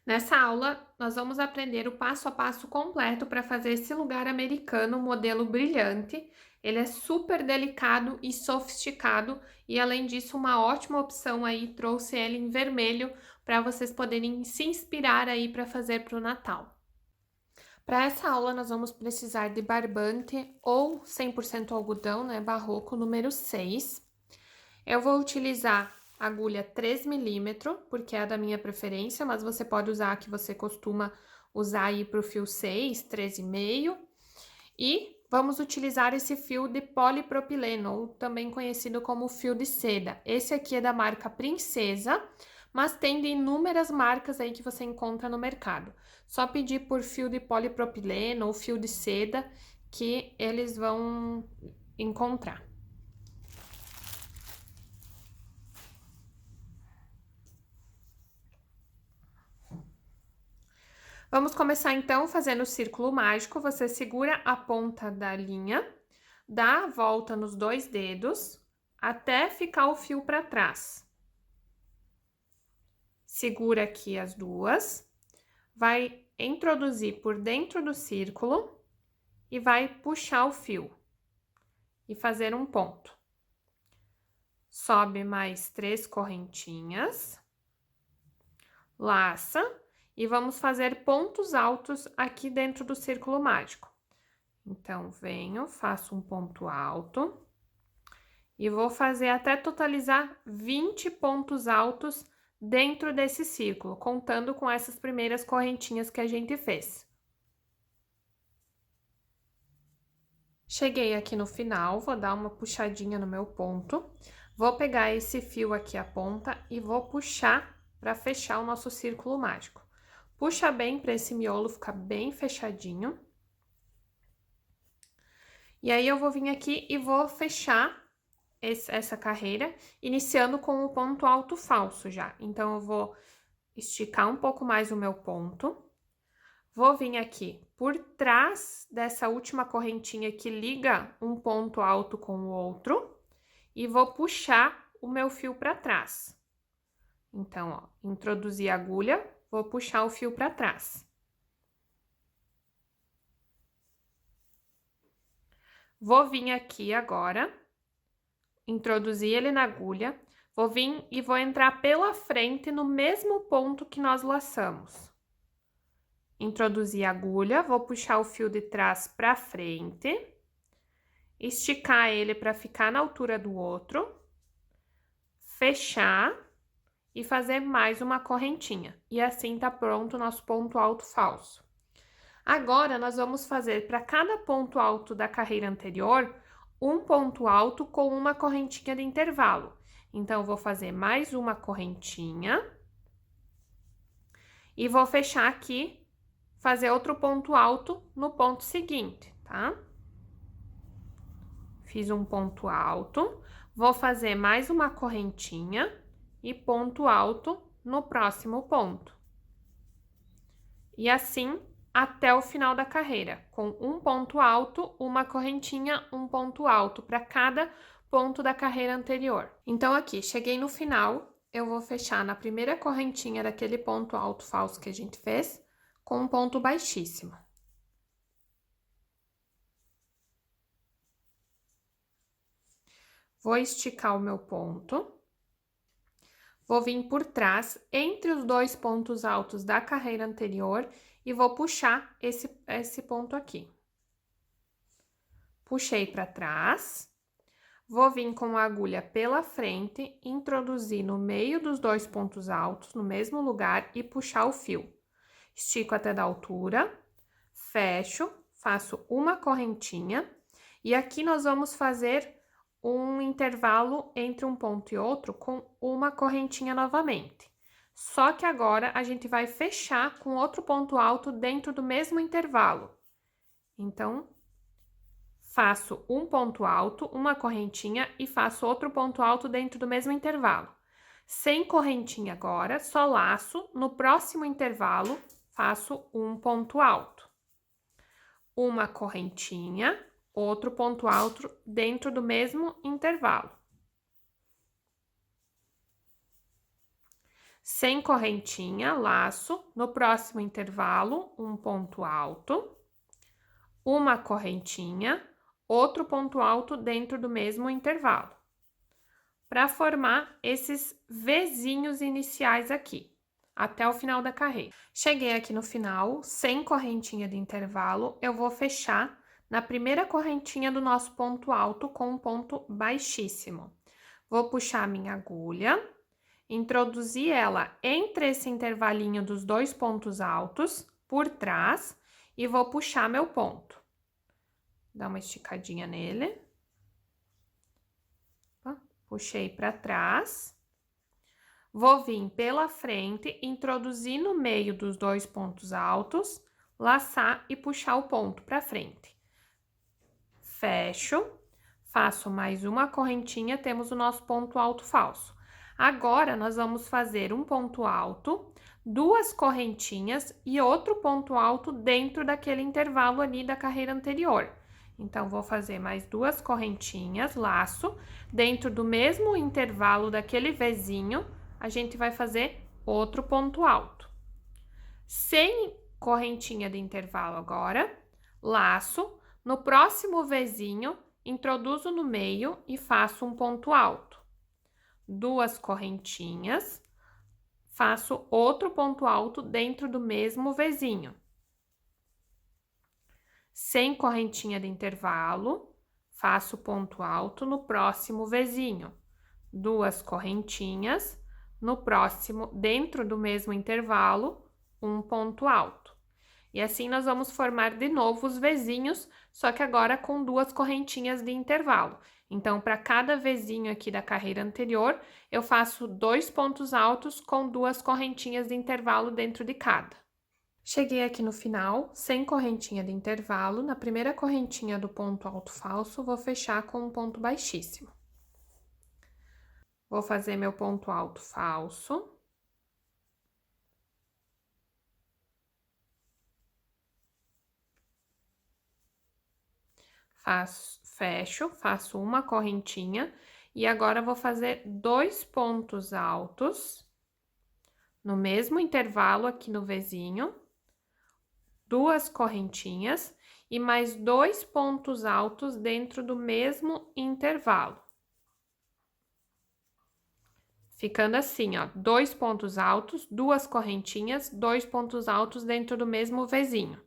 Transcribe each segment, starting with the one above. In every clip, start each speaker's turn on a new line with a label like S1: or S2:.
S1: Nessa aula, nós vamos aprender o passo a passo completo para fazer esse lugar americano modelo brilhante. Ele é super delicado e sofisticado e, além disso, uma ótima opção aí, trouxe ele em vermelho para vocês poderem se inspirar aí para fazer para o Natal. Para essa aula, nós vamos precisar de barbante ou 100% algodão, né, barroco, número 6. Eu vou utilizar agulha 3 milímetros, porque é a da minha preferência, mas você pode usar a que você costuma usar aí para o fio 6, 13,5. E vamos utilizar esse fio de polipropileno, ou também conhecido como fio de seda. Esse aqui é da marca Princesa, mas tem de inúmeras marcas aí que você encontra no mercado. Só pedir por fio de polipropileno ou fio de seda que eles vão encontrar. Vamos começar então fazendo o círculo mágico. Você segura a ponta da linha, dá a volta nos 2 dedos até ficar o fio para trás. Segura aqui as duas, vai introduzir por dentro do círculo e vai puxar o fio e fazer um ponto. Sobe mais 3 correntinhas, laça e vamos fazer pontos altos aqui dentro do círculo mágico. Então, venho, faço um ponto alto e vou fazer até totalizar 20 pontos altos dentro desse círculo, contando com essas primeiras correntinhas que a gente fez. Cheguei aqui no final, vou dar uma puxadinha no meu ponto, vou pegar esse fio aqui a ponta e vou puxar para fechar o nosso círculo mágico. Puxa bem para esse miolo ficar bem fechadinho. E aí, eu vou vir aqui e vou fechar essa carreira, iniciando com o ponto alto falso já. Então, eu vou esticar um pouco mais o meu ponto. Vou vir aqui por trás dessa última correntinha que liga um ponto alto com o outro e vou puxar o meu fio para trás. Então, ó, introduzi a agulha, vou puxar o fio para trás. Vou vir aqui agora, introduzir ele na agulha, vou vir e vou entrar pela frente no mesmo ponto que nós laçamos. Introduzir a agulha, vou puxar o fio de trás para frente, esticar ele para ficar na altura do outro, fechar e fazer mais uma correntinha. E assim tá pronto o nosso ponto alto falso. Agora, nós vamos fazer para cada ponto alto da carreira anterior, um ponto alto com uma correntinha de intervalo. Então, eu vou fazer mais uma correntinha e vou fechar aqui, fazer outro ponto alto no ponto seguinte, tá? Fiz um ponto alto, vou fazer mais uma correntinha e ponto alto no próximo ponto. E assim até o final da carreira, com um ponto alto, uma correntinha, um ponto alto para cada ponto da carreira anterior. Então, aqui, cheguei no final, eu vou fechar na primeira correntinha daquele ponto alto falso que a gente fez, com um ponto baixíssimo. Vou esticar o meu ponto. Vou vir por trás, entre os 2 pontos altos da carreira anterior, e vou puxar esse ponto aqui. Puxei para trás, vou vir com a agulha pela frente, introduzir no meio dos 2 pontos altos, no mesmo lugar, e puxar o fio. Estico até da altura, fecho, faço uma correntinha, e aqui nós vamos fazer um intervalo entre um ponto e outro com uma correntinha novamente. Só que agora a gente vai fechar com outro ponto alto dentro do mesmo intervalo. Então, faço um ponto alto, uma correntinha e faço outro ponto alto dentro do mesmo intervalo. Sem correntinha agora, só laço, no próximo intervalo faço um ponto alto. Uma correntinha, outro ponto alto dentro do mesmo intervalo. sem correntinha, laço, no próximo intervalo, um ponto alto, uma correntinha, outro ponto alto dentro do mesmo intervalo, para formar esses Vzinhos iniciais aqui, até o final da carreira. Cheguei aqui no final, sem correntinha de intervalo, eu vou fechar na primeira correntinha do nosso ponto alto com um ponto baixíssimo. Vou puxar a minha agulha, introduzir ela entre esse intervalinho dos dois pontos altos, por trás, e vou puxar meu ponto. Dá uma esticadinha nele. Puxei para trás. Vou vir pela frente, introduzir no meio dos dois pontos altos, laçar e puxar o ponto para frente. Fecho, faço mais uma correntinha, temos o nosso ponto alto falso. Agora, nós vamos fazer um ponto alto, duas correntinhas e outro ponto alto dentro daquele intervalo ali da carreira anterior. Então, vou fazer mais duas correntinhas, laço, dentro do mesmo intervalo daquele Vzinho, a gente vai fazer outro ponto alto. Sem correntinha de intervalo agora, laço, no próximo Vzinho, introduzo no meio e faço um ponto alto. Duas correntinhas, faço outro ponto alto dentro do mesmo Vzinho. Sem correntinha de intervalo, faço ponto alto no próximo Vzinho. Duas correntinhas, no próximo, dentro do mesmo intervalo, um ponto alto. E assim nós vamos formar de novo os Vzinhos, só que agora com duas correntinhas de intervalo. Então, para cada Vzinho aqui da carreira anterior, eu faço dois pontos altos com duas correntinhas de intervalo dentro de cada. Cheguei aqui no final, sem correntinha de intervalo, na primeira correntinha do ponto alto falso, vou fechar com um ponto baixíssimo. Vou fazer meu ponto alto falso. Fecho, faço uma correntinha e agora vou fazer dois pontos altos no mesmo intervalo aqui no Vzinho, duas correntinhas e mais dois pontos altos dentro do mesmo intervalo. Ficando assim, ó, dois pontos altos, duas correntinhas, dois pontos altos dentro do mesmo Vzinho.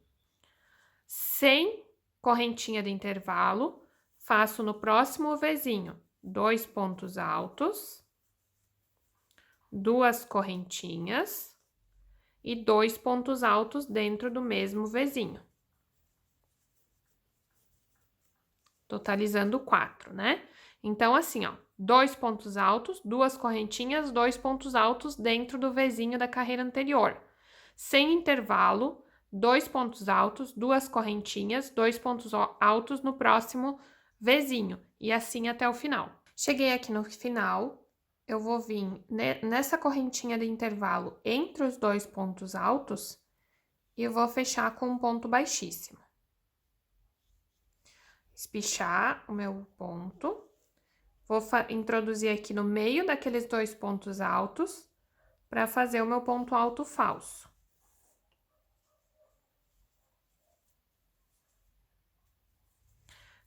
S1: Sem correntinha de intervalo, faço no próximo Vzinho, dois pontos altos, duas correntinhas e dois pontos altos dentro do mesmo Vzinho. Totalizando 4, né? Então, assim, ó, dois pontos altos, duas correntinhas, dois pontos altos dentro do Vzinho da carreira anterior. Sem intervalo, dois pontos altos, duas correntinhas, dois pontos altos no próximo Vzinho. E assim até o final. Cheguei aqui no final, eu vou vir nessa correntinha de intervalo entre os dois pontos altos e eu vou fechar com um ponto baixíssimo. Espichar o meu ponto. Vou introduzir aqui no meio daqueles dois pontos altos para fazer o meu ponto alto falso.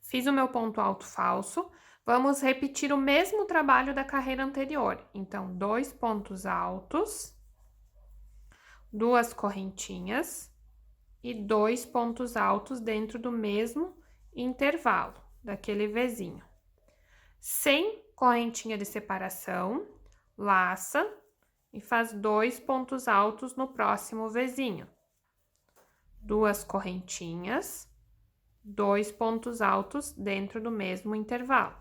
S1: Fiz o meu ponto alto falso, vamos repetir o mesmo trabalho da carreira anterior. Então, dois pontos altos, duas correntinhas e dois pontos altos dentro do mesmo intervalo daquele Vzinho. Sem correntinha de separação, laça e faz dois pontos altos no próximo Vzinho. Duas correntinhas, dois pontos altos dentro do mesmo intervalo.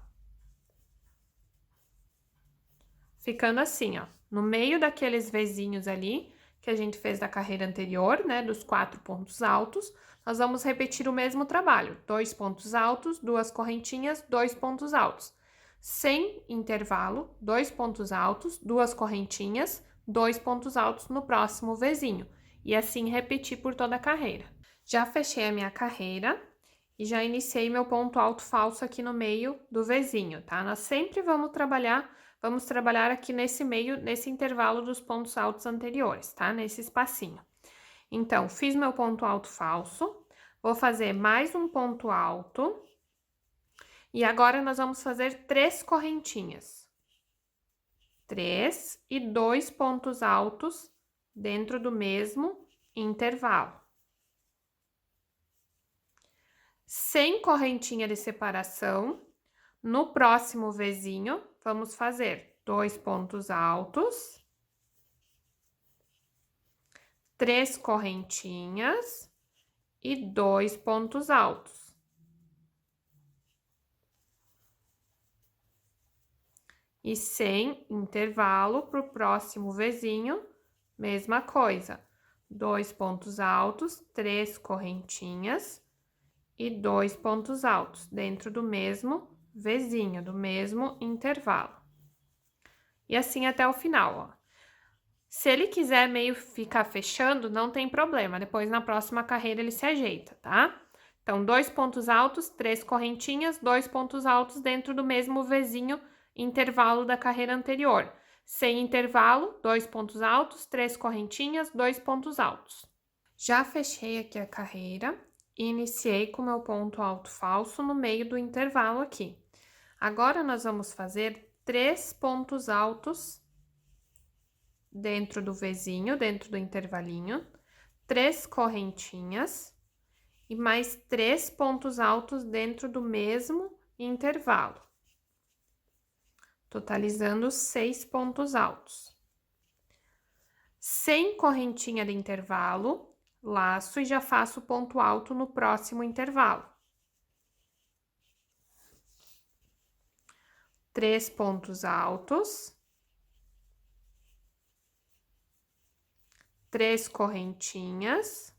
S1: Ficando assim, ó, no meio daqueles Vzinhos ali, que a gente fez da carreira anterior, né, dos 4 pontos altos, nós vamos repetir o mesmo trabalho. Dois pontos altos, duas correntinhas, dois pontos altos. Sem intervalo, dois pontos altos, duas correntinhas, dois pontos altos no próximo Vzinho. E assim repetir por toda a carreira. Já fechei a minha carreira e já iniciei meu ponto alto falso aqui no meio do Vzinho, tá? Nós sempre vamos trabalhar vamos trabalhar aqui nesse meio, nesse intervalo dos pontos altos anteriores, tá? Nesse espacinho. Então, fiz meu ponto alto falso, vou fazer mais um ponto alto, e agora nós vamos fazer 3 correntinhas. 3 e 2 pontos altos dentro do mesmo intervalo. Sem correntinha de separação, no próximo Vzinho, vamos fazer 2 pontos altos, 3 correntinhas e 2 pontos altos. E sem intervalo para o próximo Vzinho, mesma coisa. 2 pontos altos, 3 correntinhas e 2 pontos altos dentro do mesmo Vzinho, do mesmo intervalo. E assim até o final, ó. Se ele quiser meio ficar fechando, não tem problema. Depois, na próxima carreira, ele se ajeita, tá? Então, 2 pontos altos, 3 correntinhas, 2 pontos altos dentro do mesmo Vzinho, intervalo da carreira anterior. Sem intervalo, 2 pontos altos, 3 correntinhas, 2 pontos altos. Já fechei aqui a carreira e iniciei com meu ponto alto falso no meio do intervalo aqui. Agora, nós vamos fazer 3 pontos altos dentro do Vzinho, dentro do intervalinho, 3 correntinhas e mais 3 pontos altos dentro do mesmo intervalo, totalizando 6 pontos altos. Sem correntinha de intervalo, laço e já faço ponto alto no próximo intervalo. 3 pontos altos, 3 correntinhas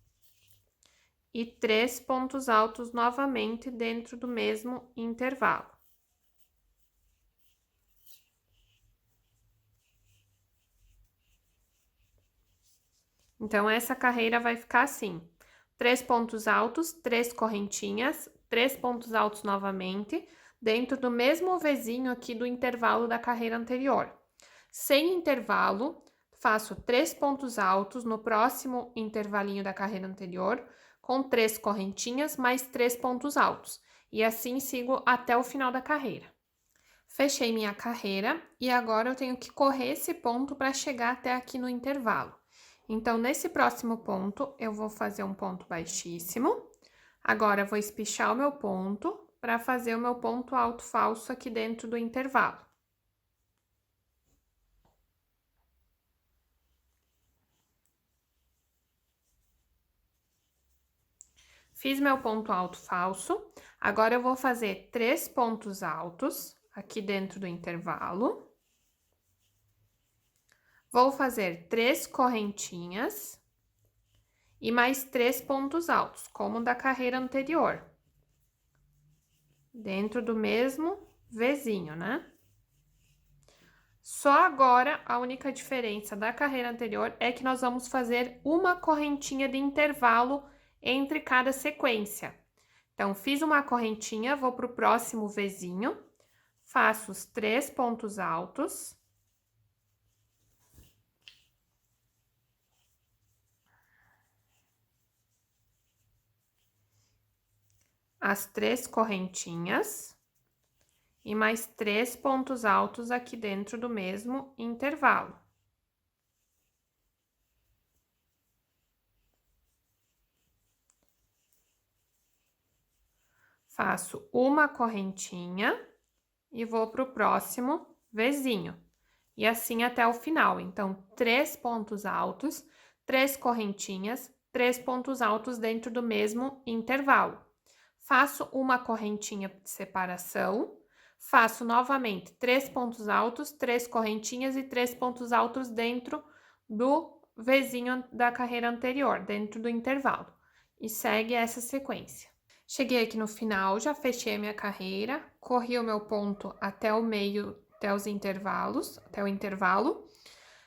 S1: e 3 pontos altos novamente dentro do mesmo intervalo. Então, essa carreira vai ficar assim: 3 pontos altos, 3 correntinhas, 3 pontos altos novamente, dentro do mesmo Vzinho aqui do intervalo da carreira anterior. Sem intervalo, faço 3 pontos altos no próximo intervalinho da carreira anterior, com 3 correntinhas mais 3 pontos altos. E assim sigo até o final da carreira. Fechei minha carreira e agora eu tenho que correr esse ponto para chegar até aqui no intervalo. Então, nesse próximo ponto, eu vou fazer um ponto baixíssimo. Agora, vou espichar o meu ponto para fazer o meu ponto alto falso aqui dentro do intervalo. Fiz meu ponto alto falso. Agora, eu vou fazer 3 pontos altos aqui dentro do intervalo. Vou fazer 3 correntinhas e mais 3 pontos altos, como da carreira anterior. Dentro do mesmo Vzinho, né? Só agora, a única diferença da carreira anterior é que nós vamos fazer uma correntinha de intervalo entre cada sequência. Então, fiz uma correntinha, vou para o próximo Vzinho, faço os 3 pontos altos. As 3 correntinhas e mais 3 pontos altos aqui dentro do mesmo intervalo. Faço uma correntinha e vou para o próximo Vzinho. E assim até o final. Então, 3 pontos altos, 3 correntinhas, 3 pontos altos dentro do mesmo intervalo. Faço uma correntinha de separação, faço novamente 3 pontos altos, 3 correntinhas e 3 pontos altos dentro do Vzinho da carreira anterior, dentro do intervalo. E segue essa sequência. Cheguei aqui no final, já fechei a minha carreira, corri o meu ponto até o meio, até os intervalos, até o intervalo.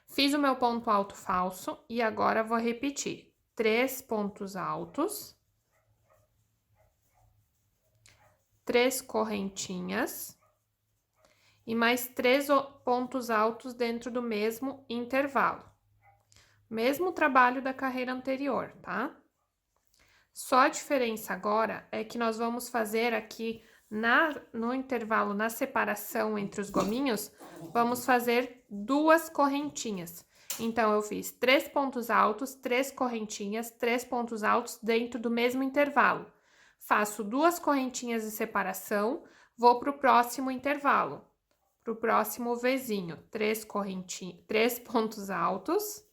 S1: Fiz o meu ponto alto falso e agora vou repetir 3 pontos altos, 3 correntinhas e mais 3 pontos altos dentro do mesmo intervalo. Mesmo trabalho da carreira anterior, tá? Só a diferença agora é que nós vamos fazer aqui no intervalo, na separação entre os gominhos, vamos fazer 2 correntinhas. Então, eu fiz 3 pontos altos, 3 correntinhas, 3 pontos altos dentro do mesmo intervalo. Faço 2 correntinhas de separação, vou para o próximo intervalo, para o próximo Vzinho. 3 pontos altos,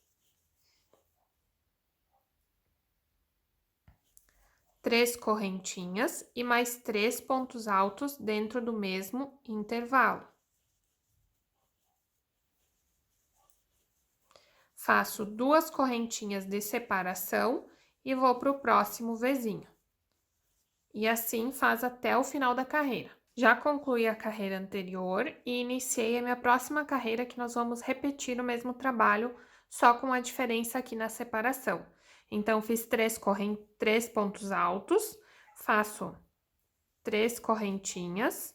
S1: 3 correntinhas e mais 3 pontos altos dentro do mesmo intervalo. Faço 2 correntinhas de separação e vou para o próximo Vzinho. E assim faz até o final da carreira. Já concluí a carreira anterior e iniciei a minha próxima carreira, que nós vamos repetir o mesmo trabalho, só com a diferença aqui na separação. Então, fiz 3 pontos altos, faço 3 correntinhas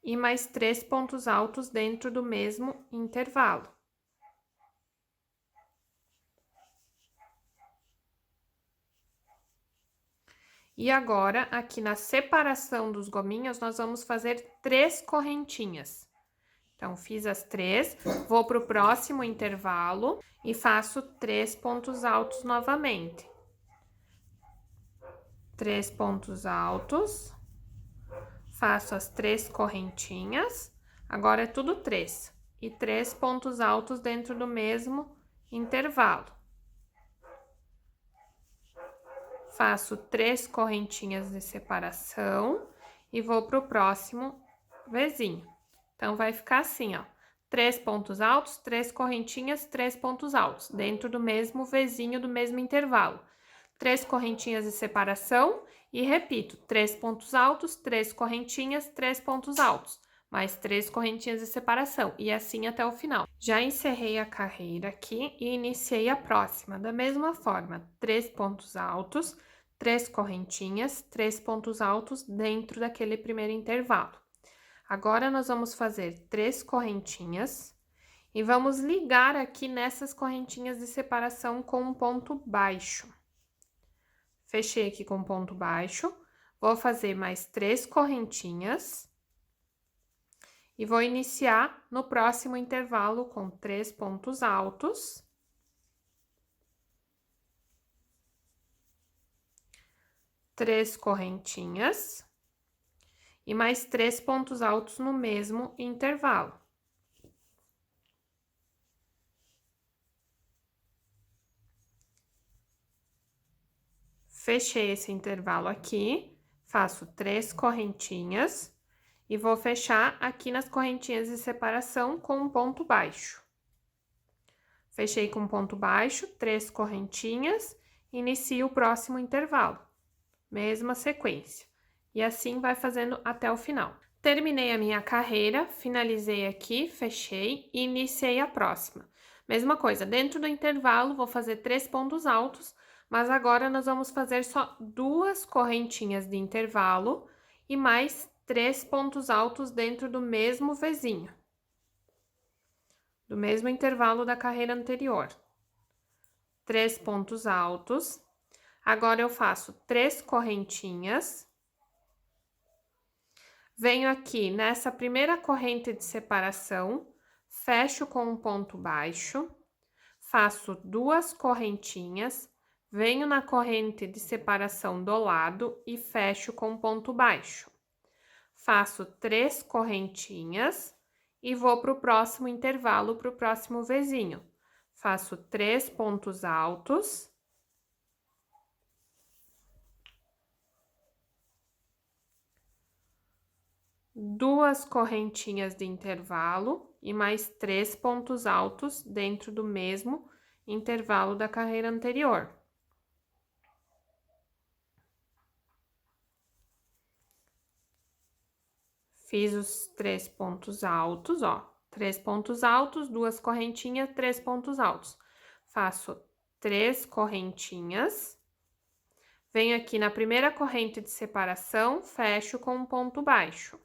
S1: e mais 3 pontos altos dentro do mesmo intervalo. E agora, aqui na separação dos gominhos, nós vamos fazer 3 correntinhas. Então, fiz as 3, vou para o próximo intervalo e faço 3 pontos altos novamente. 3 pontos altos, faço as 3 correntinhas, agora é tudo 3. E 3 pontos altos dentro do mesmo intervalo. Faço 3 correntinhas de separação e vou para o próximo Vzinho. Então, vai ficar assim, ó, 3 pontos altos, 3 correntinhas, 3 pontos altos, dentro do mesmo Vzinho do mesmo intervalo. 3 correntinhas de separação e repito, 3 pontos altos, 3 correntinhas, 3 pontos altos, mais 3 correntinhas de separação, e assim até o final. Já encerrei a carreira aqui e iniciei a próxima, da mesma forma, 3 pontos altos, 3 correntinhas, 3 pontos altos dentro daquele primeiro intervalo. Agora, nós vamos fazer 3 correntinhas e vamos ligar aqui nessas correntinhas de separação com um ponto baixo. Fechei aqui com ponto baixo, vou fazer mais 3 correntinhas e vou iniciar no próximo intervalo com 3 pontos altos. 3 correntinhas e mais 3 pontos altos no mesmo intervalo. Fechei esse intervalo aqui, faço 3 correntinhas e vou fechar aqui nas correntinhas de separação com um ponto baixo. Fechei com ponto baixo, 3 correntinhas, inicio o próximo intervalo. Mesma sequência. E assim vai fazendo até o final. Terminei a minha carreira, finalizei aqui, fechei e iniciei a próxima. Mesma coisa, dentro do intervalo vou fazer 3 pontos altos, mas agora nós vamos fazer só 2 correntinhas de intervalo e mais 3 pontos altos dentro do mesmo Vzinho. Do mesmo intervalo da carreira anterior. 3 pontos altos. Agora, eu faço 3 correntinhas. Venho aqui nessa primeira corrente de separação, fecho com um ponto baixo, faço 2 correntinhas, venho na corrente de separação do lado e fecho com um ponto baixo. Faço 3 correntinhas e vou para o próximo intervalo, para o próximo Vzinho. Faço 3 pontos altos. 2 correntinhas de intervalo e mais 3 pontos altos dentro do mesmo intervalo da carreira anterior. Fiz os 3 pontos altos, ó, 3 pontos altos, 2 correntinhas, 3 pontos altos. Faço 3 correntinhas, venho aqui na primeira corrente de separação, fecho com um ponto baixo.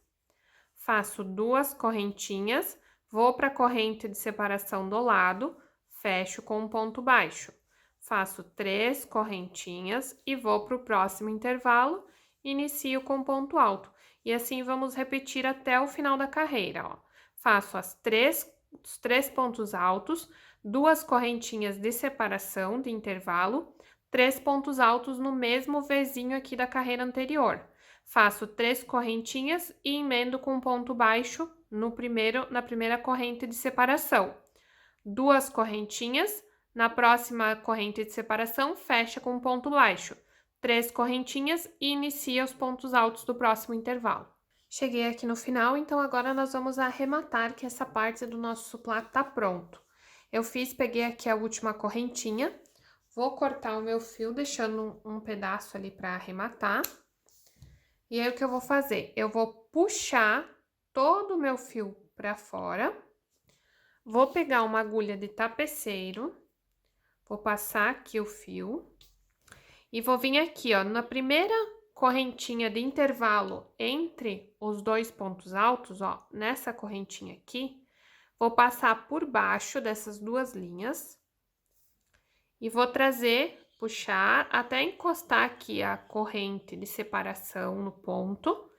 S1: faço 2 correntinhas, vou para a corrente de separação do lado, fecho com um ponto baixo. Faço 3 correntinhas e vou para o próximo intervalo, inicio com ponto alto. E assim vamos repetir até o final da carreira, ó. Faço os 3 pontos altos, 2 correntinhas de separação de intervalo, 3 pontos altos no mesmo Vzinho aqui da carreira anterior. Faço 3 correntinhas e emendo com um ponto baixo na primeira corrente de separação. 2 correntinhas, na próxima corrente de separação, fecha com um ponto baixo. 3 correntinhas e inicia os pontos altos do próximo intervalo. Cheguei aqui no final, então agora nós vamos arrematar que essa parte do nosso suplá tá pronto. Peguei aqui a última correntinha, vou cortar o meu fio, deixando um pedaço ali para arrematar. E aí, o que eu vou fazer? Eu vou puxar todo o meu fio para fora, vou pegar uma agulha de tapeceiro, vou passar aqui o fio e vou vir aqui, ó, na primeira correntinha de intervalo entre os 2 pontos altos, ó, nessa correntinha aqui, vou passar por baixo dessas 2 linhas e vou puxar até encostar aqui a corrente de separação no ponto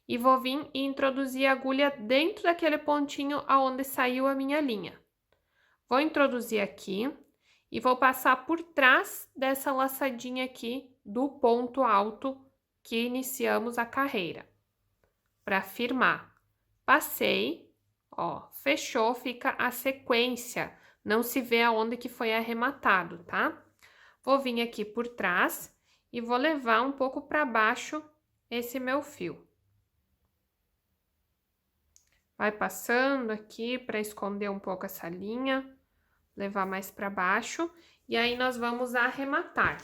S1: e vou vir e introduzir a agulha dentro daquele pontinho aonde saiu a minha linha. Vou introduzir aqui e vou passar por trás dessa laçadinha aqui do ponto alto que iniciamos a carreira, para firmar. Passei, ó, fechou, fica a sequência, não se vê aonde que foi arrematado, tá? Vou vir aqui por trás e vou levar um pouco para baixo esse meu fio. Vai passando aqui para esconder um pouco essa linha, levar mais para baixo, e aí nós vamos arrematar.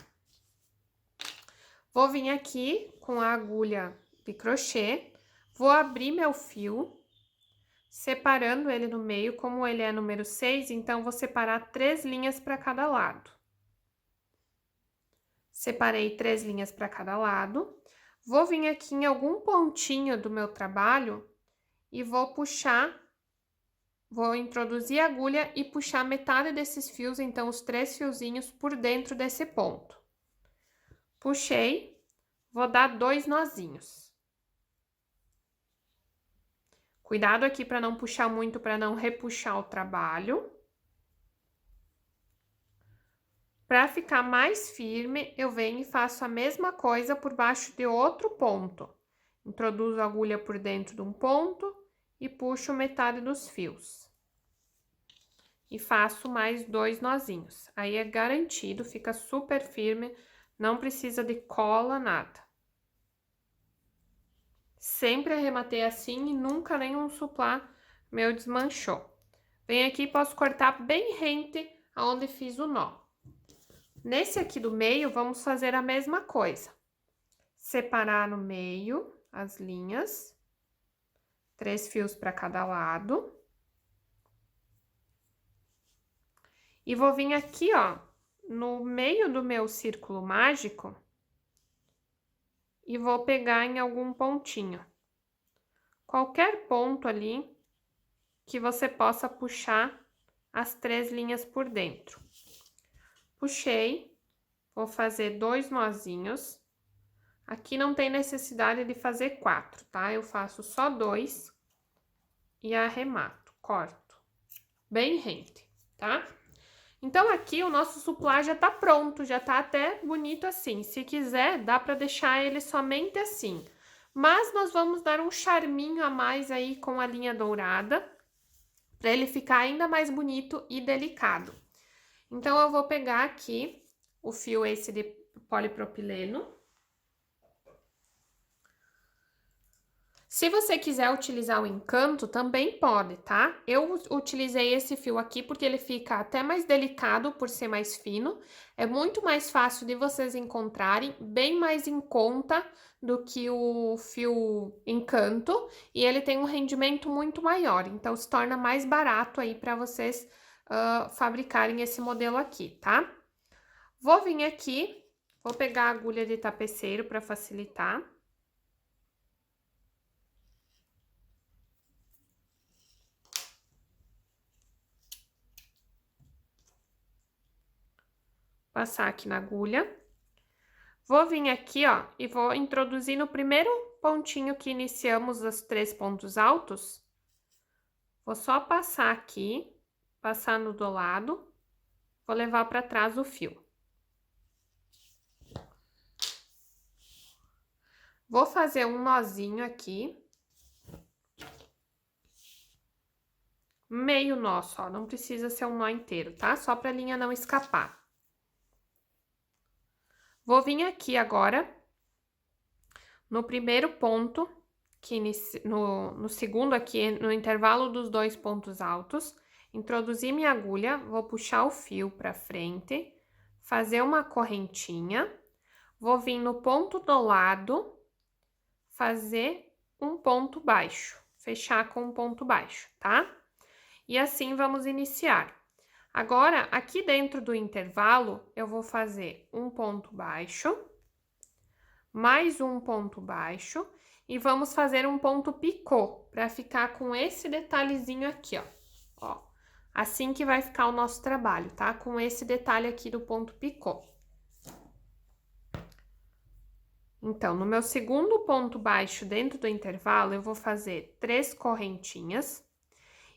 S1: Vou vir aqui com a agulha de crochê, vou abrir meu fio, separando ele no meio, como ele é número 6, então vou separar 3 linhas para cada lado. Separei 3 linhas para cada lado, vou vir aqui em algum pontinho do meu trabalho e vou puxar, vou introduzir a agulha e puxar metade desses fios, então os 3 fiozinhos por dentro desse ponto. Puxei, vou dar 2 nozinhos. Cuidado aqui para não puxar muito, para não repuxar o trabalho. Para ficar mais firme, eu venho e faço a mesma coisa por baixo de outro ponto. Introduzo a agulha por dentro de um ponto e puxo metade dos fios. E faço mais 2 nozinhos. Aí é garantido, fica super firme, não precisa de cola, nada. Sempre arrematei assim e nunca nenhum suplá meu desmanchou. Venho aqui e posso cortar bem rente aonde fiz o nó. Nesse aqui do meio, vamos fazer a mesma coisa. Separar no meio as linhas, 3 fios para cada lado. E vou vir aqui, ó, no meio do meu círculo mágico e vou pegar em algum pontinho. Qualquer ponto ali que você possa puxar as 3 linhas por dentro. Puxei, vou fazer 2 nozinhos. Aqui não tem necessidade de fazer 4, tá? Eu faço só 2 e arremato, corto. Bem rente, tá? Então, aqui o nosso suplá já tá pronto, já tá até bonito assim. Se quiser, dá pra deixar ele somente assim. Mas nós vamos dar um charminho a mais aí com a linha dourada, pra ele ficar ainda mais bonito e delicado. Então, eu vou pegar aqui o fio esse de polipropileno. Se você quiser utilizar o encanto, também pode, tá? Eu utilizei esse fio aqui porque ele fica até mais delicado por ser mais fino. É muito mais fácil de vocês encontrarem, bem mais em conta do que o fio encanto. E ele tem um rendimento muito maior, então se torna mais barato aí para vocês fabricarem esse modelo aqui, tá? Vou vir aqui, vou pegar a agulha de tapeceiro para facilitar. passar aqui na agulha. Vou vir aqui, ó, e vou introduzir no primeiro pontinho que iniciamos os 3 pontos altos. Vou só passar aqui, passar no do lado, vou levar para trás o fio. Vou fazer um nozinho aqui. Meio nó só, não precisa ser um nó inteiro, tá? Só pra linha não escapar. Vou vir aqui agora, no primeiro ponto, que no segundo aqui, no intervalo dos 2 pontos altos, introduzir minha agulha, vou puxar o fio pra frente, fazer uma correntinha, vou vir no ponto do lado, fazer um ponto baixo, fechar com um ponto baixo, tá? E assim vamos iniciar. Agora, aqui dentro do intervalo, eu vou fazer um ponto baixo, mais um ponto baixo, e vamos fazer um ponto picô, para ficar com esse detalhezinho aqui, ó. Ó, assim que vai ficar o nosso trabalho, tá? Com esse detalhe aqui do ponto picô. Então, no meu segundo ponto baixo dentro do intervalo, eu vou fazer 3 correntinhas.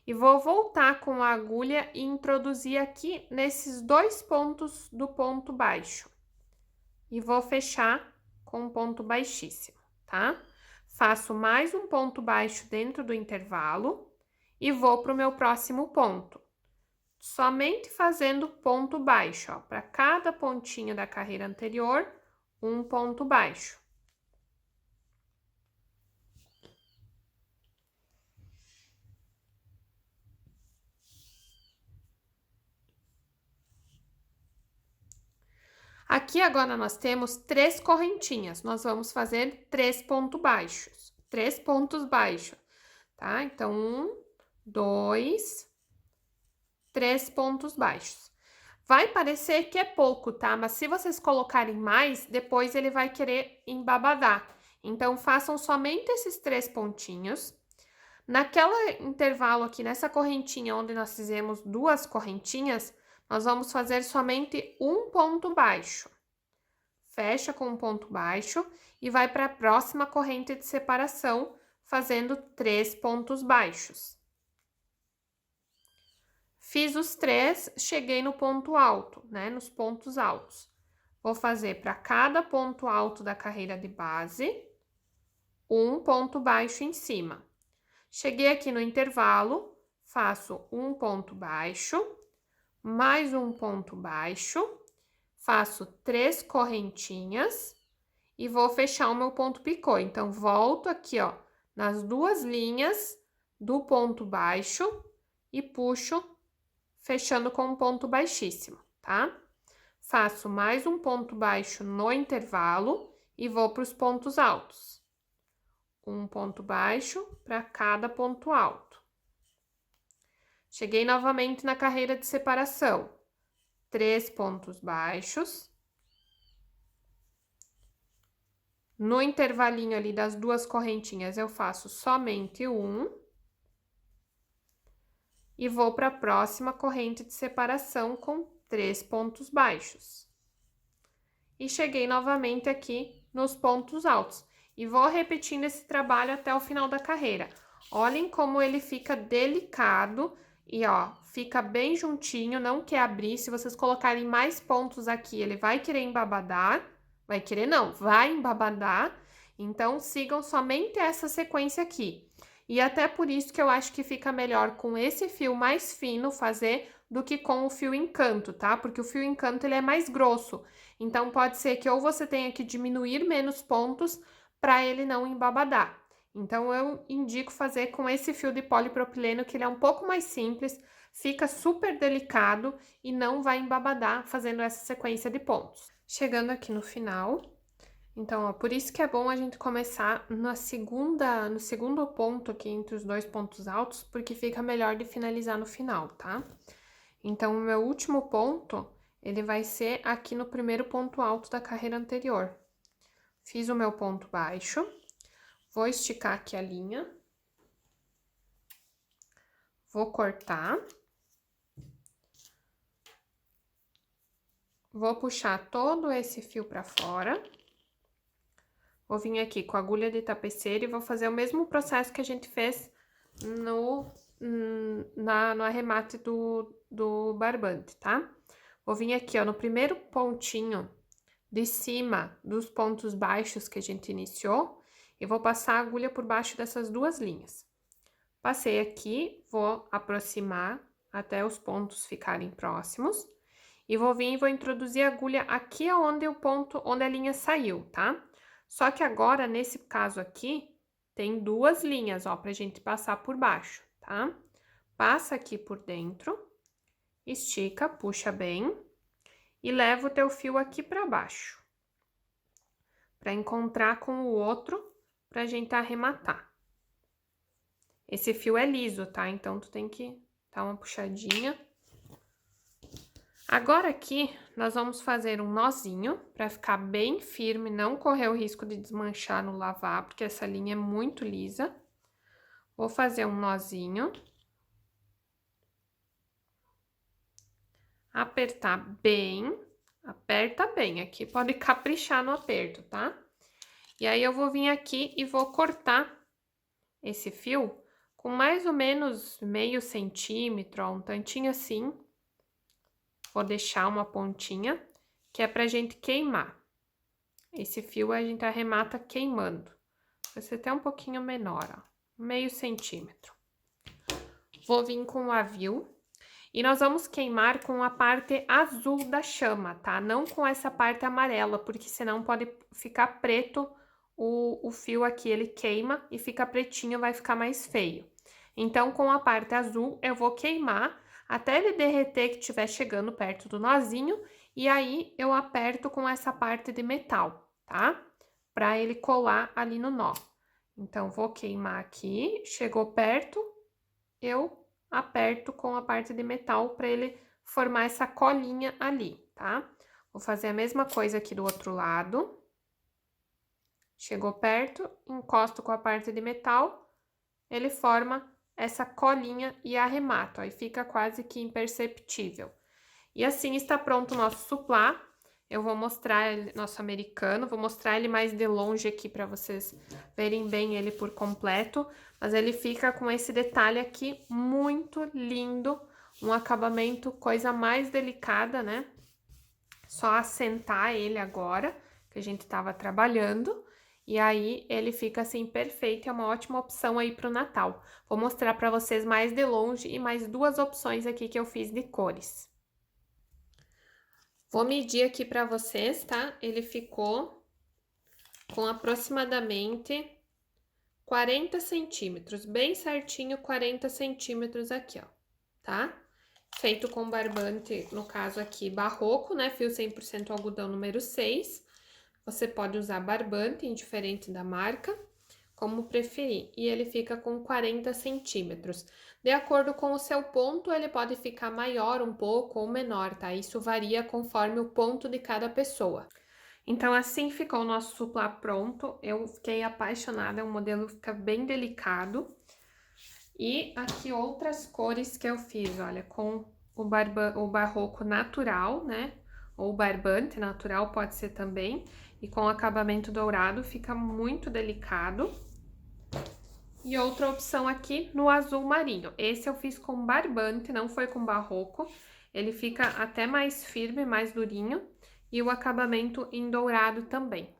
S1: E vou voltar com a agulha e introduzir aqui nesses 2 pontos do ponto baixo. E vou fechar com um ponto baixíssimo, tá? Faço mais um ponto baixo dentro do intervalo e vou para o meu próximo ponto. Somente fazendo ponto baixo, ó. Para cada pontinho da carreira anterior, um ponto baixo. Aqui agora nós temos 3 correntinhas, nós vamos fazer 3 pontos baixos, 3 pontos baixos, tá? Então, 1, 2, 3 pontos baixos. Vai parecer que é pouco, tá? Mas se vocês colocarem mais, depois ele vai querer embabadar. Então, façam somente esses 3 pontinhos. Naquela intervalo aqui, nessa correntinha onde nós fizemos 2 correntinhas, nós vamos fazer somente um ponto baixo. Fecha com um ponto baixo e vai para a próxima corrente de separação, fazendo 3 pontos baixos. Fiz os 3, cheguei no ponto alto, né? Nos pontos altos. Vou fazer para cada ponto alto da carreira de base, um ponto baixo em cima. Cheguei aqui no intervalo, faço um ponto baixo, mais um ponto baixo, faço 3 correntinhas e vou fechar o meu ponto picô. Então, volto aqui, ó, nas 2 linhas do ponto baixo e puxo, fechando com um ponto baixíssimo, tá? Faço mais um ponto baixo no intervalo e vou para os pontos altos. Um ponto baixo para cada ponto alto. Cheguei novamente na carreira de separação. 3 pontos baixos. No intervalinho ali das 2 correntinhas, eu faço somente um. E vou para a próxima corrente de separação com 3 pontos baixos. E cheguei novamente aqui nos pontos altos. E vou repetindo esse trabalho até o final da carreira. Olhem como ele fica delicado e, ó, fica bem juntinho, não quer abrir. Se vocês colocarem mais pontos aqui, ele vai querer embabadar. Vai querer não, vai embabadar. Então, sigam somente essa sequência aqui. E até por isso que eu acho que fica melhor com esse fio mais fino fazer do que com o fio encanto, tá? Porque o fio encanto, ele é mais grosso. Então, pode ser que ou você tenha que diminuir menos pontos para ele não embabadar. Então, eu indico fazer com esse fio de polipropileno, que ele é um pouco mais simples, fica super delicado e não vai embabadar fazendo essa sequência de pontos. Chegando aqui no final, então, ó, por isso que é bom a gente começar no segundo ponto aqui entre os 2 pontos altos, porque fica melhor de finalizar no final, tá? Então, o meu último ponto, ele vai ser aqui no primeiro ponto alto da carreira anterior. Fiz o meu ponto baixo, vou esticar aqui a linha, vou cortar, vou puxar todo esse fio pra fora. Vou vir aqui com a agulha de tapeceiro e vou fazer o mesmo processo que a gente fez no arremate do barbante, tá? Vou vir aqui, ó, no primeiro pontinho de cima dos pontos baixos que a gente iniciou, e vou passar a agulha por baixo dessas duas linhas. Passei aqui, vou aproximar até os pontos ficarem próximos, e vou vir e vou introduzir a agulha aqui onde onde a linha saiu, tá? Só que agora, nesse caso aqui, tem duas linhas, ó, pra gente passar por baixo, tá? Passa aqui por dentro, estica, puxa bem e leva o teu fio aqui pra baixo, pra encontrar com o outro, pra gente arrematar. Esse fio é liso, tá? Então, tu tem que dar uma puxadinha. Agora aqui, nós vamos fazer um nozinho para ficar bem firme, não correr o risco de desmanchar no lavar, porque essa linha é muito lisa. Vou fazer um nozinho. Aperta bem aqui, pode caprichar no aperto, tá? E aí, eu vou vir aqui e vou cortar esse fio com mais ou menos meio centímetro, ó, um tantinho assim. Vou deixar uma pontinha, que é pra gente queimar. Esse fio a gente arremata queimando. Vai ser até um pouquinho menor, ó, meio centímetro. Vou vir com o avil e nós vamos queimar com a parte azul da chama, tá? Não com essa parte amarela, porque senão pode ficar preto o fio aqui, ele queima e fica pretinho, vai ficar mais feio. Então, com a parte azul, eu vou queimar até ele derreter, que estiver chegando perto do nozinho, e aí eu aperto com essa parte de metal, tá? Pra ele colar ali no nó. Então, vou queimar aqui, chegou perto, eu aperto com a parte de metal pra ele formar essa colinha ali, tá? Vou fazer a mesma coisa aqui do outro lado. Chegou perto, encosto com a parte de metal, ele forma essa colinha e arremato, aí fica quase que imperceptível. E assim está pronto o nosso suplá. Eu vou mostrar ele, nosso americano, vou mostrar ele mais de longe aqui para vocês verem bem ele por completo, mas ele fica com esse detalhe aqui muito lindo, um acabamento coisa mais delicada, né? Só assentar ele agora, que a gente estava trabalhando. E aí, ele fica assim perfeito, é uma ótima opção aí pro Natal. Vou mostrar pra vocês mais de longe e mais duas opções aqui que eu fiz de cores. Vou medir aqui pra vocês, tá? Ele ficou com aproximadamente 40 centímetros, bem certinho 40 centímetros aqui, ó, tá? Feito com barbante, no caso aqui, barroco, né? Fio 100% algodão número 6. Você pode usar barbante, indiferente da marca, como preferir. E ele fica com 40 centímetros. De acordo com o seu ponto, ele pode ficar maior um pouco ou menor, tá? Isso varia conforme o ponto de cada pessoa. Então, assim ficou o nosso suplá pronto. Eu fiquei apaixonada, o modelo fica bem delicado. E aqui outras cores que eu fiz, olha, com o barroco natural, né? Ou barbante natural pode ser também. E com acabamento dourado fica muito delicado. E outra opção aqui no azul marinho. Esse eu fiz com barbante, não foi com barroco. Ele fica até mais firme, mais durinho. E o acabamento em dourado também.